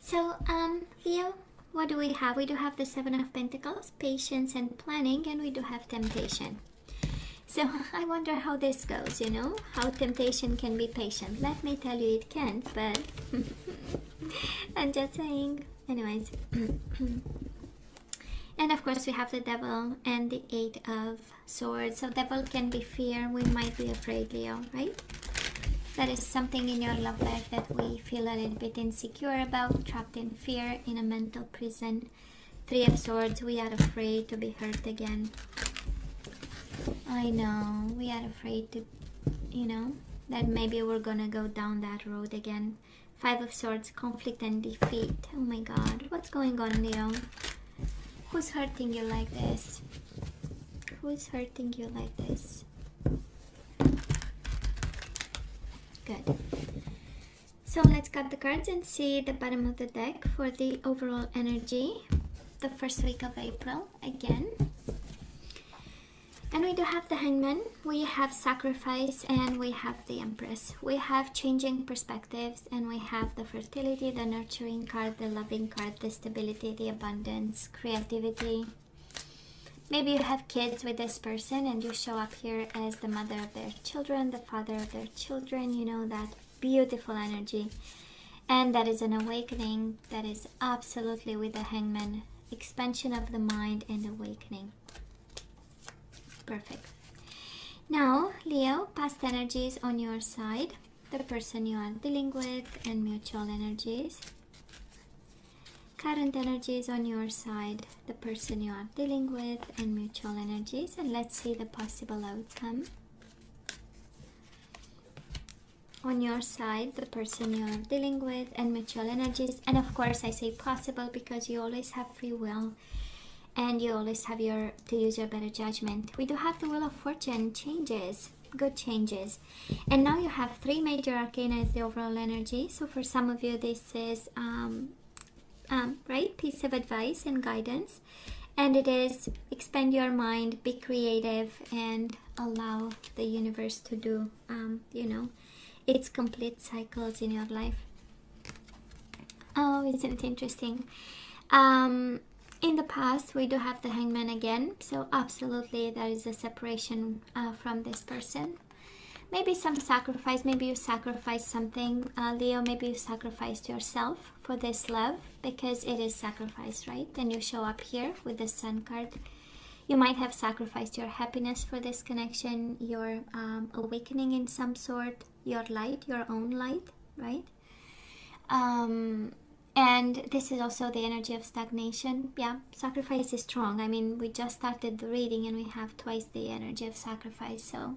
So, Leo, what do we have? We do have the Seven of Pentacles, patience and planning, and we do have temptation. So I wonder how this goes, you know, how temptation can be patient. Let me tell you, it can't, but I'm just saying. Anyways. And of course we have the Devil and the Eight of Swords. So Devil can be fear. We might be afraid, Leo, right? That is something in your love life that we feel a little bit insecure about, trapped in fear, in a mental prison. Three of Swords, we are afraid to be hurt again. I know, we are afraid to, you know, that maybe we're gonna go down that road again. Five of Swords, conflict and defeat. Oh my God, what's going on, Leo? Who's hurting you like this? Who's hurting you like this? Good. So let's cut the cards and see the bottom of the deck for the overall energy. The first week of April again. And we do have the Hangman, we have sacrifice, and we have the Empress. We have changing perspectives, and we have the fertility, the nurturing card, the loving card, the stability, the abundance, creativity. Maybe you have kids with this person and you show up here as the mother of their children, the father of their children, you know, that beautiful energy. And that is an awakening that is absolutely with the Hangman. Expansion of the mind and awakening. Perfect. Now, Leo, past energies on your side, the person you are dealing with, and mutual energies. Current energies on your side, the person you are dealing with, and mutual energies. And let's see the possible outcome. On your side, the person you are dealing with, and mutual energies. And of course, I say possible because you always have free will. And you always have to use your better judgment. We do have the Wheel of Fortune, changes, good changes. And now you have three major arcana as the overall energy. So for some of you, this is, right, piece of advice and guidance. And it is expand your mind, be creative, and allow the universe to do, you know, its complete cycles in your life. Oh, isn't it interesting? In the past, we do have the Hangman again, so absolutely there is a separation from this person. Maybe some sacrifice, maybe you sacrifice something, Leo, maybe you sacrificed yourself for this love, because it is sacrifice, right? And you show up here with the Sun card. You might have sacrificed your happiness for this connection, your awakening in some sort, your light, your own light, right? And this is also the energy of stagnation. Yeah, sacrifice is strong. I mean, we just started the reading and we have twice the energy of sacrifice. So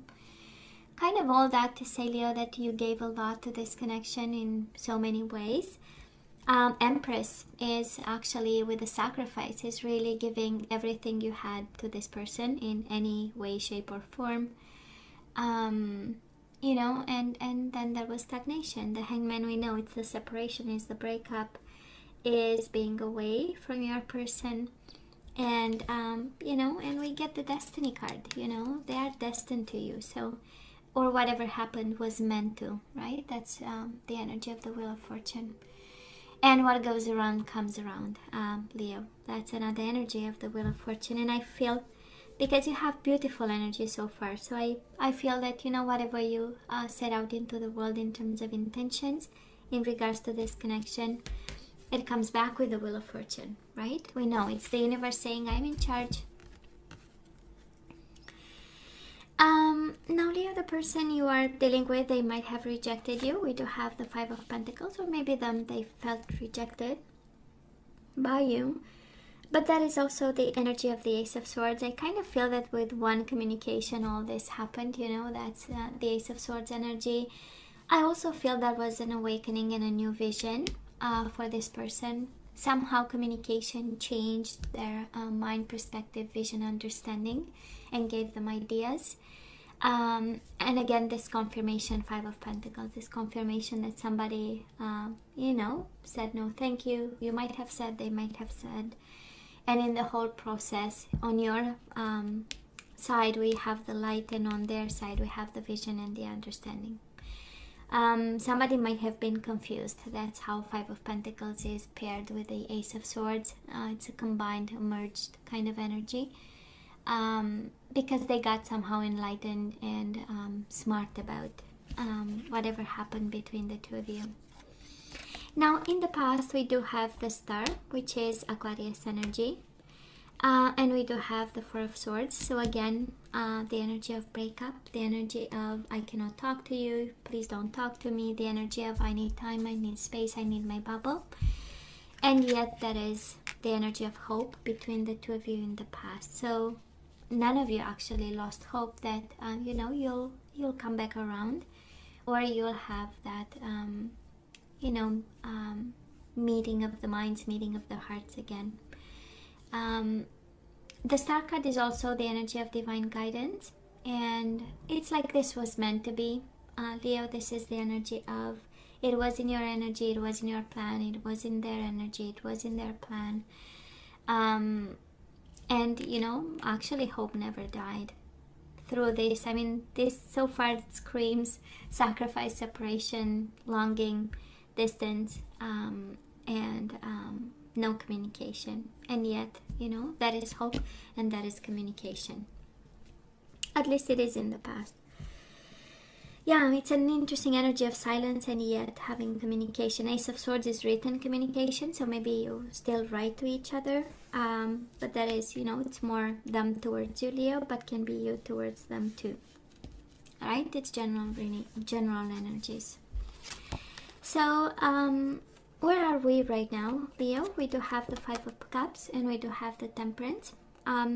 kind of all that to say, Leo, that you gave a lot to this connection in so many ways. Empress is actually with the sacrifice, is really giving everything you had to this person in any way, shape or form. You know, and then there was stagnation. The Hangman, we know it's the separation, is the breakup, is being away from your person. And you know, and we get the Destiny card, you know, they are destined to you. So, or whatever happened was meant to, right? That's the energy of the Wheel of Fortune. And what goes around comes around, Leo. That's another energy of the Wheel of Fortune. And I feel, because you have beautiful energy so far, so I feel that, you know, whatever you set out into the world in terms of intentions in regards to this connection, it comes back with the Wheel of Fortune, right? We know it's the universe saying, I'm in charge. Now, Leo, the person you are dealing with, they might have rejected you. We do have the Five of Pentacles, or maybe they felt rejected by you. But that is also the energy of the Ace of Swords. I kind of feel that with one communication, all this happened, you know, that's the Ace of Swords energy. I also feel that was an awakening and a new vision for this person. Somehow communication changed their mind, perspective, vision, understanding, and gave them ideas. And again, this confirmation, Five of Pentacles, this confirmation that somebody, you know, said no thank you. You might have said, they might have said. And in the whole process, on your side we have the light, and on their side we have the vision and the understanding. Somebody might have been confused. That's how Five of Pentacles is paired with the Ace of Swords. It's a combined, merged kind of energy. Because they got somehow enlightened and smart about whatever happened between the two of you. Now, in the past, we do have the Star, which is Aquarius energy. And we do have the Four of Swords. So again, the energy of breakup, the energy of I cannot talk to you, please don't talk to me, the energy of I need time, I need space, I need my bubble. And yet that is the energy of hope between the two of you in the past. So none of you actually lost hope that you'll come back around, or you'll have that meeting of the minds, meeting of the hearts again. The Star card is also the energy of divine guidance, and it's like this was meant to be. Leo, this is the energy of it was in your energy, it was in your plan, it was in their energy, it was in their plan. And actually hope never died through this. I mean, this so far it screams sacrifice, separation, longing, distance, and no communication. And yet, that is hope and that is communication. At least it is in the past. Yeah, it's an interesting energy of silence and yet having communication. Ace of Swords is written communication, so maybe you still write to each other. But that is, it's more them towards you, Leo, but can be you towards them too. Alright, it's general energies. So, where are we right now, Leo? We do have the Five of Cups and we do have the Temperance.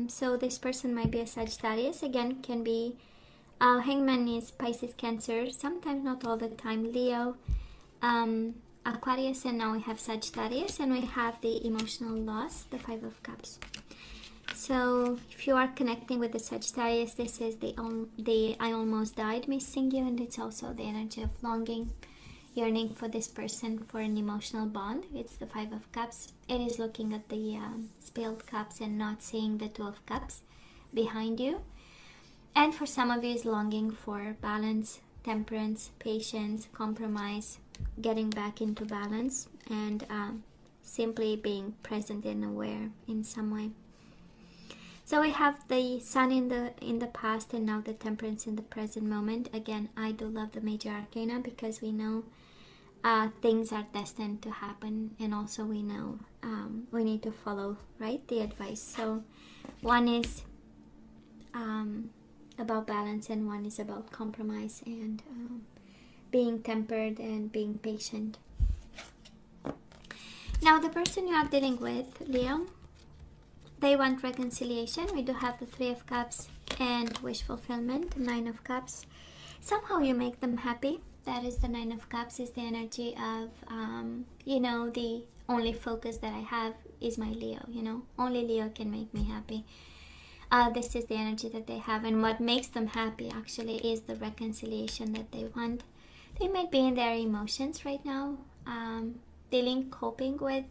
So this person might be a Sagittarius. Again, can be Hangman is Pisces, Cancer. Sometimes, not all the time. Leo, Aquarius, and now we have Sagittarius, and we have the emotional loss, the Five of Cups. So if you are connecting with the Sagittarius, this is the I almost died missing you, and it's also the energy of longing, yearning for this person for an emotional bond. It's the Five of Cups. It is looking at the spilled cups and not seeing the Two of Cups behind you. And for some of you is longing for balance, temperance, patience, compromise, getting back into balance, and simply being present and aware in some way. So we have the Sun in the past and now the Temperance in the present moment. Again, I do love the Major Arcana because we know things are destined to happen, and also we know we need to follow, right, the advice. So one is about balance and one is about compromise and being tempered and being patient. Now the person you are dealing with, Leo, they want reconciliation. We do have the Three of Cups and wish fulfillment, Nine of Cups. Somehow you make them happy. That is the Nine of Cups, is the energy of, the only focus that I have is my Leo, Only Leo can make me happy. This is the energy that they have, and what makes them happy actually is the reconciliation that they want. They might be in their emotions right now, coping with,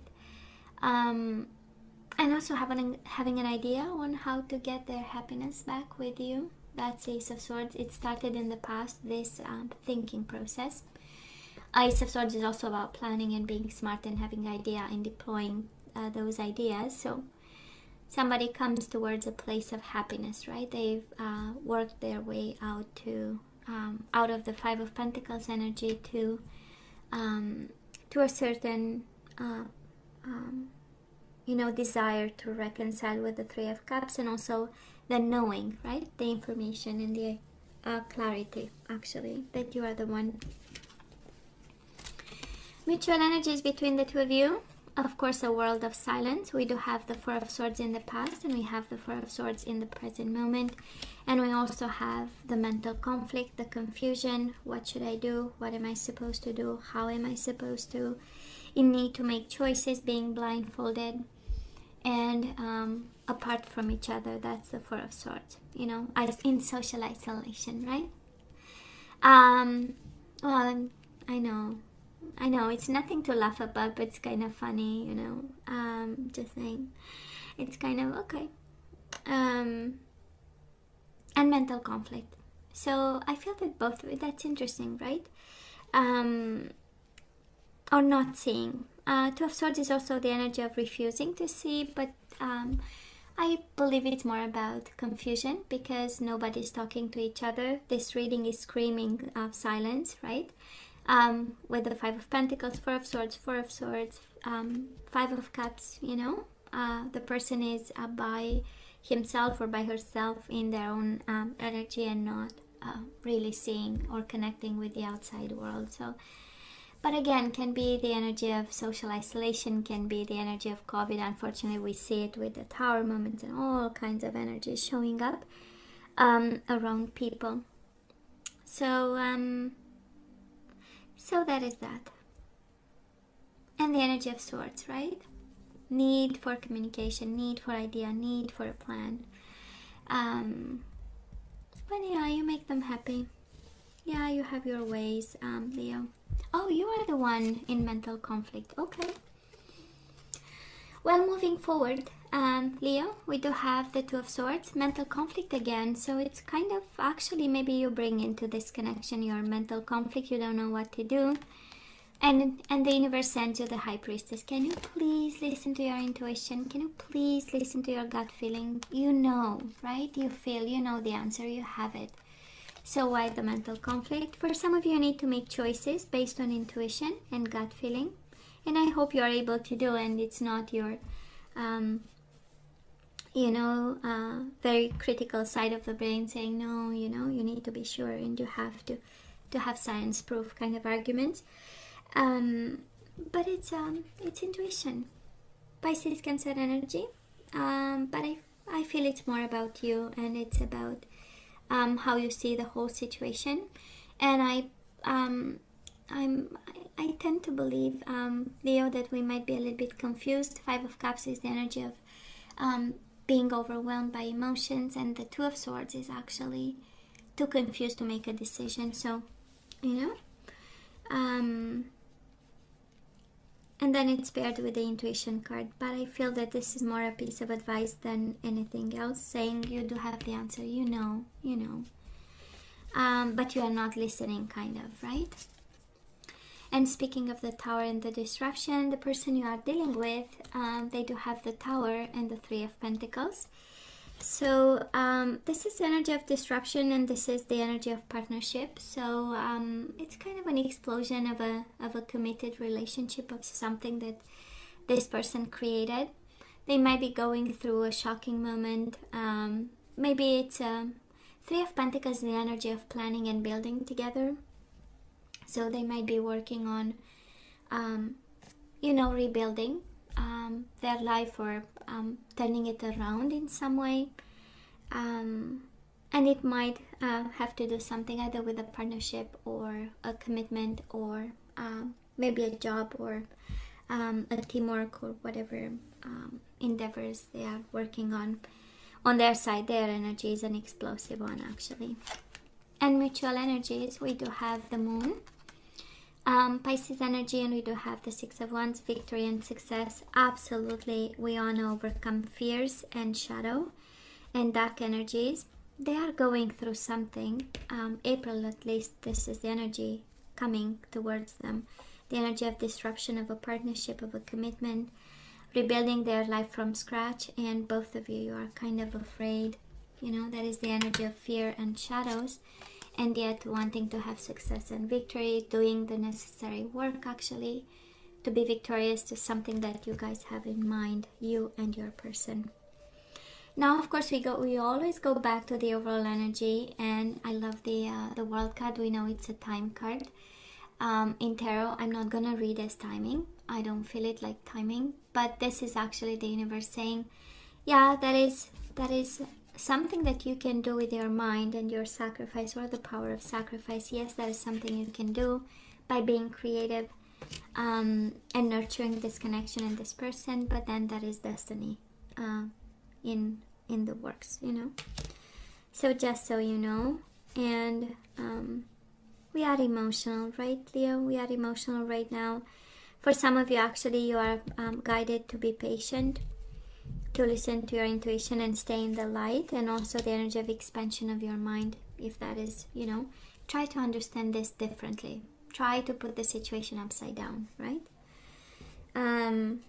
and also having an idea on how to get their happiness back with you. That's Ace of Swords. It started in the past, this thinking process. Ace of Swords is also about planning and being smart and having idea and deploying those ideas. So somebody comes towards a place of happiness, right? They've worked their way out to out of the Five of Pentacles energy to a certain desire to reconcile with the Three of Cups, and also the knowing, right? The information and the clarity, actually, that you are the one. Mutual energies between the two of you. Of course, a world of silence. We do have the Four of Swords in the past, and we have the Four of Swords in the present moment. And we also have the mental conflict, the confusion. What should I do? What am I supposed to do? How am I supposed to? In need to make choices, being blindfolded, and apart from each other. That's the Four of Swords. In social isolation, right? Well, I know it's nothing to laugh about, but it's kind of funny, just saying. It's kind of okay. And mental conflict. So I feel that that's interesting, right? or not seeing. Two of Swords is also the energy of refusing to see, but I believe it's more about confusion because nobody's talking to each other. This reading is screaming silence, right? With the Five of Pentacles, Four of Swords, Five of Cups, the person is by himself or by herself in their own energy and not really seeing or connecting with the outside world. So, but again, can be the energy of social isolation, can be the energy of COVID. Unfortunately, we see it with the Tower moments and all kinds of energies showing up around people. So, so that is that. And the energy of Swords, right? Need for communication, need for idea, need for a plan. But yeah, you make them happy. Yeah, you have your ways, Leo. Oh, you are the one in mental conflict. Okay. Well, moving forward, Leo, we do have the Two of Swords, mental conflict again. So it's kind of, actually, maybe you bring into this connection your mental conflict. You don't know what to do. And the universe sends you the High Priestess. Can you please listen to your intuition? Can you please listen to your gut feeling? You know, right? You feel, you know the answer, you have it. So why the mental conflict? For some of you, you need to make choices based on intuition and gut feeling. And I hope you're able to do, and it's not your, very critical side of the brain saying, no, you need to be sure and you have to have science proof kind of arguments. But it's intuition. Pisces, Cancer energy. But I feel it's more about you, and it's about how you see the whole situation. And I tend to believe, Leo, that we might be a little bit confused. Five of Cups is the energy of being overwhelmed by emotions, and the Two of Swords is actually too confused to make a decision. So, and then it's paired with the intuition card. But I feel that this is more a piece of advice than anything else, saying you do have the answer, but you are not listening, kind of, right? And speaking of the Tower and the disruption, the person you are dealing with, they do have the Tower and the Three of Pentacles. So this is the energy of disruption, and this is the energy of partnership. So it's kind of an explosion of a committed relationship, of something that this person created. They might be going through a shocking moment. Maybe it's Three of Pentacles, the energy of planning and building together. So they might be working on, rebuilding their life, or turning it around in some way. And it might have to do something either with a partnership or a commitment, or maybe a job, or a teamwork, or whatever endeavors they are working on their side. Their energy is an explosive one, actually. And mutual energies, we do have the Moon, Pisces energy, and we do have the Six of Wands, victory and success. Absolutely, we want to overcome fears and shadow and dark energies. They are going through something. April, at least, this is the energy coming towards them. The energy of disruption, of a partnership, of a commitment, rebuilding their life from scratch. And both of you are kind of afraid. That is the energy of fear and shadows. And yet wanting to have success and victory, doing the necessary work, actually, to be victorious to something that you guys have in mind, you and your person. Now, of course, we always go back to the overall energy, and I love the World card. We know it's a time card. In tarot, I'm not gonna read as timing. I don't feel it like timing, but this is actually the universe saying, yeah, that is something that you can do with your mind and your sacrifice, or the power of sacrifice. Yes, that is something you can do by being creative and nurturing this connection and this person, but then that is destiny in the works, So just so you know. And we are emotional, right, Leo? We are emotional right now. For some of you, actually, you are guided to be patient, to listen to your intuition and stay in the light, and also the energy of expansion of your mind. If that is, try to understand this differently. try to put the situation upside down, right? When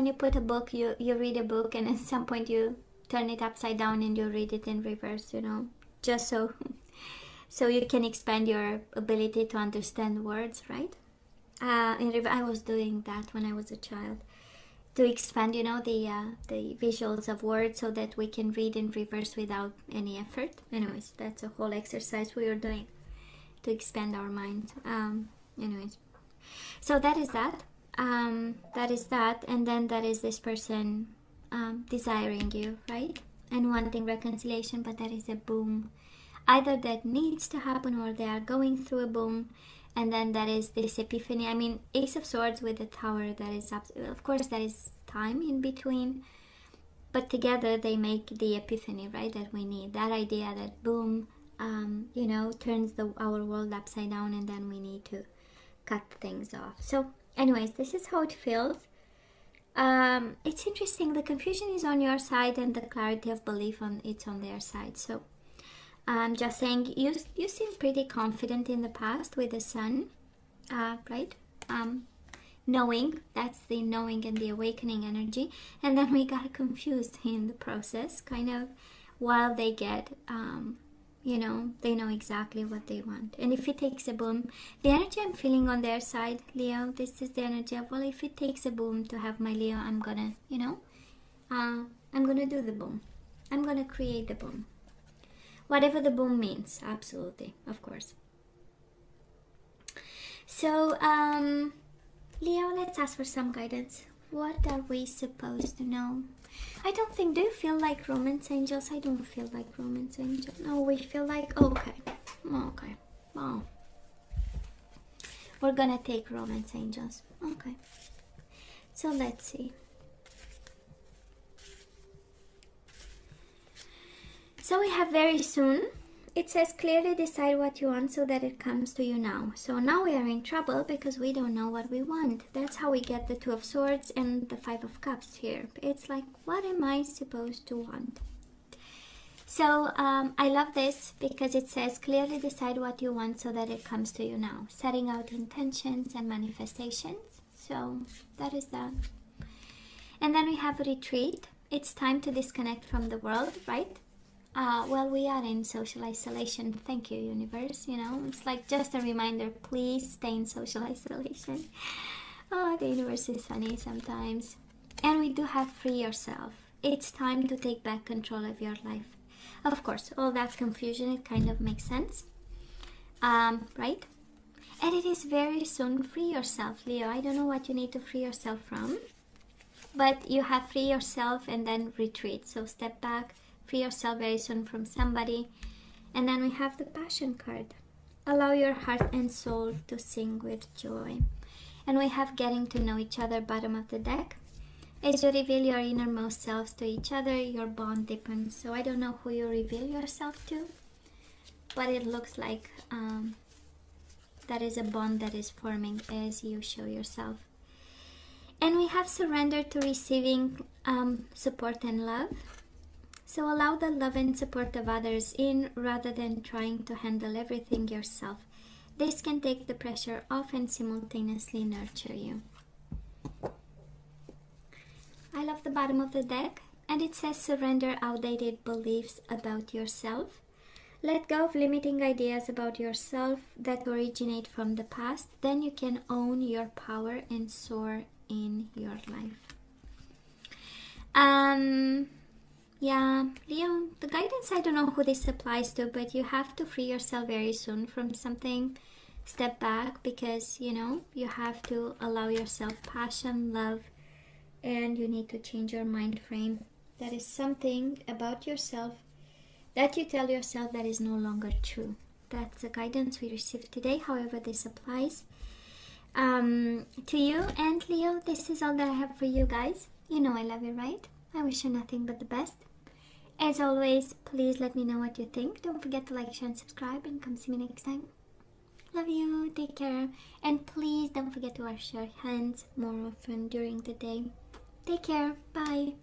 you put a book, you read a book, and at some point you turn it upside down and you read it in reverse, just so you can expand your ability to understand words, right? I was doing that when I was a child, to expand, the visuals of words, so that we can read in reverse without any effort. Anyways, that's a whole exercise we are doing to expand our mind. Anyways, so that is that. And then that is this person desiring you, right? And wanting reconciliation, but that is a boom. Either that needs to happen, or they are going through a boom. And then that is this epiphany. I mean, Ace of Swords with the Tower, that is, of course, there is time in between, but together they make the epiphany, right, that we need. That idea that boom, turns our world upside down, and then we need to cut things off. So anyways, this is how it feels. It's interesting. The confusion is on your side, and the clarity of belief it's on their side. So I'm just saying, you seem pretty confident in the past with the Sun, right? Knowing, that's the knowing and the awakening energy. And then we got confused in the process, kind of, while they get, they know exactly what they want. And if it takes a boom, the energy I'm feeling on their side, Leo, this is the energy of, well, if it takes a boom to have my Leo, I'm gonna, I'm gonna do the boom. I'm gonna create the boom. Whatever the boom means, absolutely, of course. So, Leo, let's ask for some guidance. What are we supposed to know? I don't think, do you feel like romance angels? I don't feel like romance angels. No, we feel like, okay. Wow. We're gonna take romance angels. Okay. So let's see. So we have very soon. It says clearly decide what you want so that it comes to you now. So now we are in trouble because we don't know what we want. That's how we get the Two of Swords and the Five of Cups here. It's like, what am I supposed to want? So I love this because it says clearly decide what you want so that it comes to you now. Setting out intentions and manifestations. So that is that. And then we have retreat. It's time to disconnect from the world, right? Well, we are in social isolation. Thank you, universe. It's like just a reminder, please stay in social isolation. Oh, the universe is funny sometimes. And we do have free yourself. It's time to take back control of your life. Of course, all that confusion, it kind of makes sense. Right? And it is very soon. Free yourself, Leo. I don't know what you need to free yourself from. But you have free yourself and then retreat. So step back. Free yourself very soon from somebody. And then we have the Passion card. Allow your heart and soul to sing with joy. And we have getting to know each other, bottom of the deck. As you reveal your innermost selves to each other, your bond deepens. So I don't know who you reveal yourself to, but it looks like that is a bond that is forming as you show yourself. And we have surrender to receiving support and love. So allow the love and support of others in rather than trying to handle everything yourself. This can take the pressure off and simultaneously nurture you. I love the bottom of the deck, and it says surrender outdated beliefs about yourself. Let go of limiting ideas about yourself that originate from the past. Then you can own your power and soar in your life. Yeah, Leo, the guidance, I don't know who this applies to, but you have to free yourself very soon from something. Step back because, you have to allow yourself passion, love, and you need to change your mind frame. That is something about yourself that you tell yourself that is no longer true. That's the guidance we received today, however this applies to you. And Leo, this is all that I have for you guys. I love you, right? I wish you nothing but the best. As always, please let me know what you think. Don't forget to like, share, and subscribe, and come see me next time. Love you, take care, and please don't forget to wash your hands more often during the day. Take care, bye.